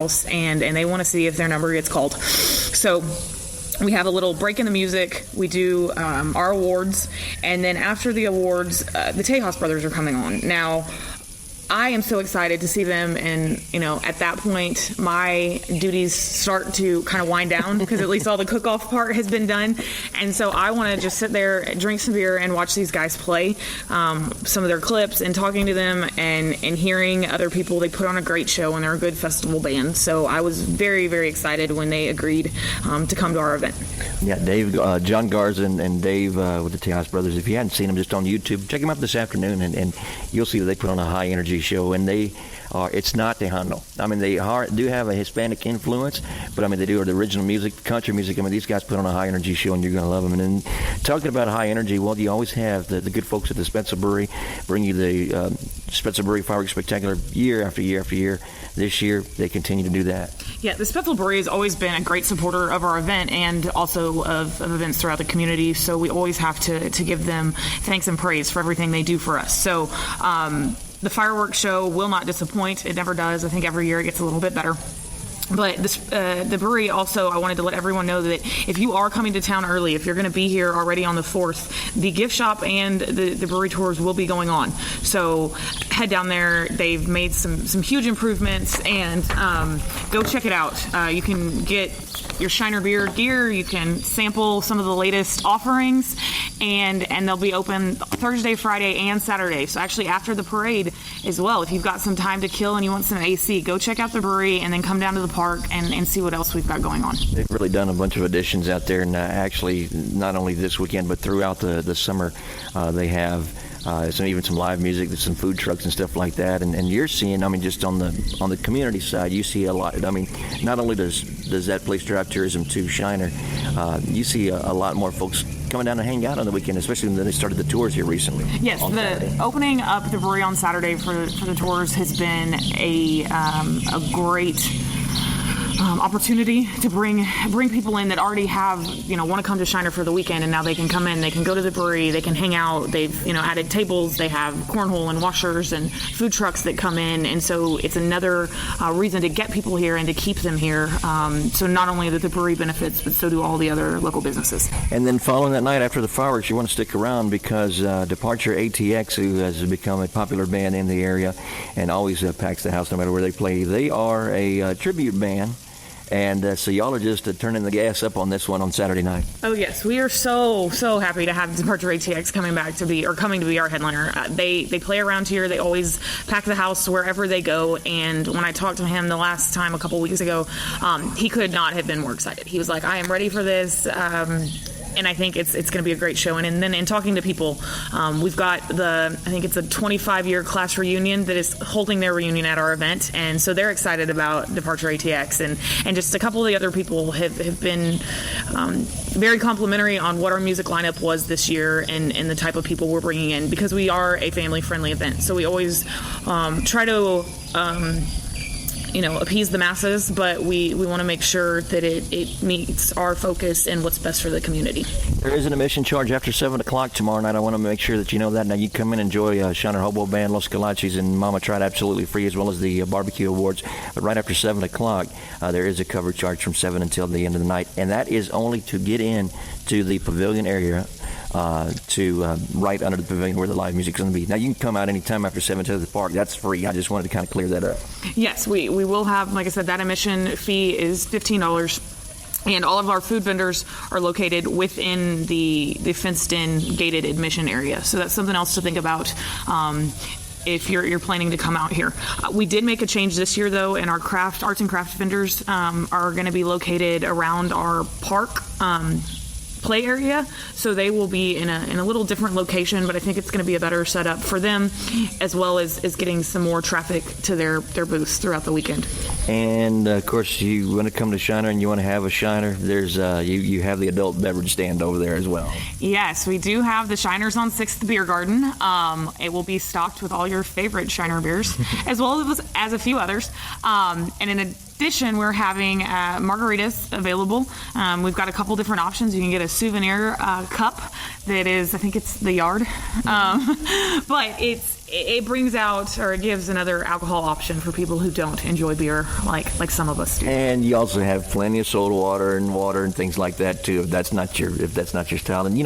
and they want to see if their number gets called. So we have a little break in the music. We do our awards, and then after the awards, the Tejas brothers are coming on. Now, I am so excited to see them, and at that point my duties start to kind of wind down because at least all the cook-off part has been done, and so I want to just sit there, drink some beer, and watch these guys play some of their clips, and talking to them and hearing other people. They put on a great show, and they're a good festival band, so I was very, very excited when they agreed to come to our event. Yeah, Dave, John Garza and Dave with the Tejas brothers, if you hadn't seen them just on YouTube, check them out this afternoon, and you'll see that they put on a high energy show, and it's not Tejano. I mean, they do have a Hispanic influence, but I mean, they do the original music, country music. I mean, these guys put on a high energy show, and you're going to love them. And then talking about high energy, well, you always have the good folks at the Spetzel Brewery bring you the Spetzel Brewery Fireworks Spectacular year after year after year. This year, they continue to do that. Yeah, the Spetzel Brewery has always been a great supporter of our event and also of events throughout the community, so we always have to give them thanks and praise for everything they do for us. So the fireworks show will not disappoint. It never does. I think every year it gets a little bit better. But the brewery also, I wanted to let everyone know that if you are coming to town early, if you're going to be here already on the 4th, the gift shop and the brewery tours will be going on. So head down there. They've made some huge improvements, and go check it out. You can get your Shiner Beer gear. You can sample some of the latest offerings, and they'll be open Thursday, Friday, and Saturday. So actually after the parade as well, if you've got some time to kill and you want some AC, go check out the brewery and then come down to the park and see what else we've got going on. They've really done a bunch of additions out there, and actually not only this weekend but throughout the summer they have some live music, some food trucks and stuff like that, and you're seeing, I mean, just on the community side, you see a lot. I mean, not only does that place drive tourism to Shiner, you see a lot more folks coming down to hang out on the weekend, especially when they started the tours here recently. Yes, the opening up the brewery on Saturday for the tours has been a great opportunity to bring people in that already have, want to come to Shiner for the weekend, and now they can come in, they can go to the brewery, they can hang out. They've, added tables, they have cornhole and washers and food trucks that come in, and so it's another reason to get people here and to keep them here. So not only that the brewery benefits, but so do all the other local businesses. And then following that night after the fireworks, you want to stick around because Departure ATX, who has become a popular band in the area and always packs the house no matter where they play, they are a tribute band. And so y'all are just turning the gas up on this one on Saturday night. Oh yes, we are so happy to have Departure ATX coming to be our headliner. They play around here. They always pack the house wherever they go. And when I talked to him the last time a couple weeks ago, he could not have been more excited. He was like, "I am ready for this." And I think it's going to be a great show. And then in talking to people, we've got I think it's a 25-year class reunion that is holding their reunion at our event. And so they're excited about Departure ATX. And just a couple of the other people have been very complimentary on what our music lineup was this year and the type of people we're bringing in, because we are a family-friendly event. So we always try to appease the masses, but we want to make sure that it meets our focus and what's best for the community. There is an admission charge after 7 o'clock tomorrow night. I want to make sure that you know that. Now, you come in and enjoy Shiner Hobo Band, Los Calachis, and Mama Tried absolutely free, as well as the barbecue awards. But right after 7 o'clock, there is a cover charge from 7 until the end of the night, and that is only to get in to the pavilion area, right under the pavilion where the live music is going to be. Now, you can come out anytime after 7 to the park. That's free. I just wanted to kind of clear that up. Yes, we will have, like I said, that admission fee is $15. And all of our food vendors are located within the fenced-in gated admission area. So that's something else to think about if you're planning to come out here. We did make a change this year, though, and our arts and craft vendors are going to be located around our park play area, so they will be in a little different location, but I think it's going to be a better setup for them, as well as getting some more traffic to their booths throughout the weekend. And of course, you want to come to Shiner and you want to have a Shiner, there's you have the adult beverage stand over there as well. Yes, we do have the Shiners on 6th Beer Garden. It will be stocked with all your favorite Shiner beers, as well as a few others. And in addition, we're having margaritas available. We've got a couple different options. You can get a souvenir cup that is, I think it's the Yard, but it's it brings out, or it gives another alcohol option for people who don't enjoy beer like some of us do. And you also have plenty of soda water and things like that too. If that's not your style. And we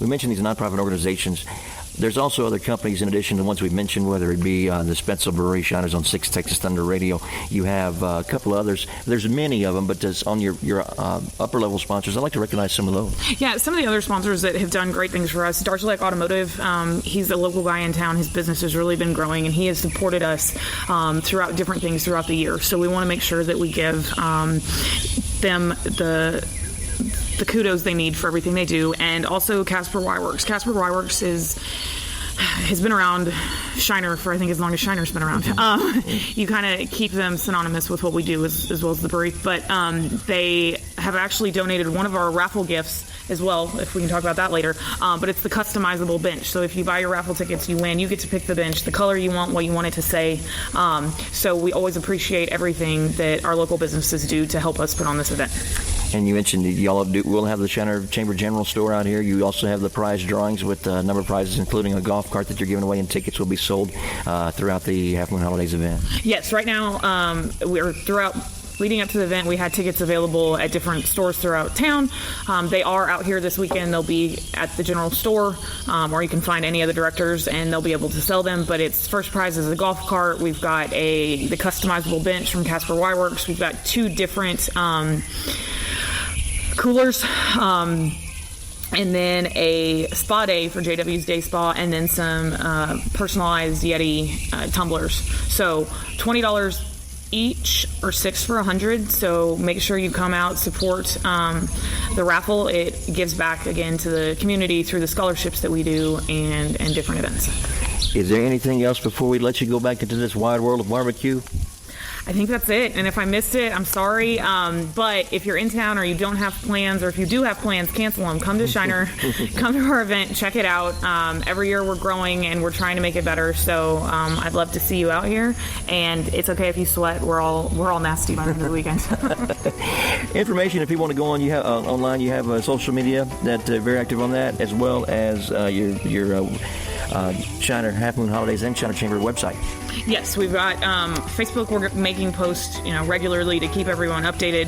mentioned these nonprofit organizations. There's also other companies in addition to the ones we've mentioned, whether it be the Spencer Brewery Shiners on 6 Texas Thunder Radio. You have a couple of others. There's many of them, but on your upper level sponsors, I'd like to recognize some of those. Yeah, some of the other sponsors that have done great things for us. Darcy Lake Automotive, he's a local guy in town. His business has really been growing, and he has supported us throughout different things throughout the year. So we want to make sure that we give them the kudos they need for everything they do. And also Casper Y-Works. Casper Y-Works has been around Shiner for I think as long as Shiner's been around. You kind of keep them synonymous with what we do as well as the brewery. But they have actually donated one of our raffle gifts as well, if we can talk about that later. But it's the customizable bench. So if you buy your raffle tickets, you win. You get to pick the bench, the color you want, what you want it to say. So we always appreciate everything that our local businesses do to help us put on this event. And you mentioned y'all will have the Shiner Chamber General Store out here. You also have the prize drawings with a number of prizes, including a golf cart that you're giving away, and tickets will be sold throughout the Half Moon Holidays event. Yes, right now leading up to the event, we had tickets available at different stores throughout town. They are out here this weekend. They'll be at the general store, or you can find any of the directors, and they'll be able to sell them. But its first prize is a golf cart. We've got the customizable bench from Casper Y-Works. We've got 2 different coolers, and then a spa day for JW's Day Spa, and then some personalized Yeti tumblers. So $20 each, or 6 for $100. So make sure you come out, support the raffle. It gives back again to the community through the scholarships that we do and different events. Is there anything else before we let you go back into this wide world of barbecue? I think that's it. And if I missed it, I'm sorry. But if you're in town or you don't have plans, or if you do have plans, cancel them. Come to Shiner, come to our event, check it out. Every year we're growing and we're trying to make it better. So I'd love to see you out here. And it's okay if you sweat. We're all nasty by the end of the weekend. Information, if you want to go on, you have online. You have social media that very active on that, as well as your Shiner Half Moon Holidays and Shiner Chamber website. Yes, we've got Facebook. We're making posts, regularly to keep everyone updated.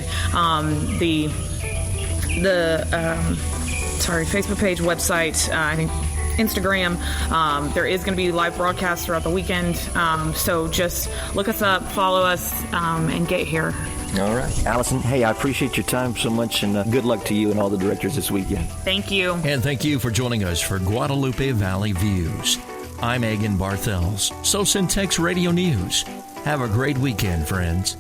Facebook page, website, I think Instagram. There is going to be live broadcasts throughout the weekend. So just look us up, follow us, and get here. All right. Allison, hey, I appreciate your time so much, and good luck to you and all the directors this weekend. Thank you. And thank you for joining us for Guadalupe Valley Views. I'm Egan Barthels, SoCentex Radio News. Have a great weekend, friends.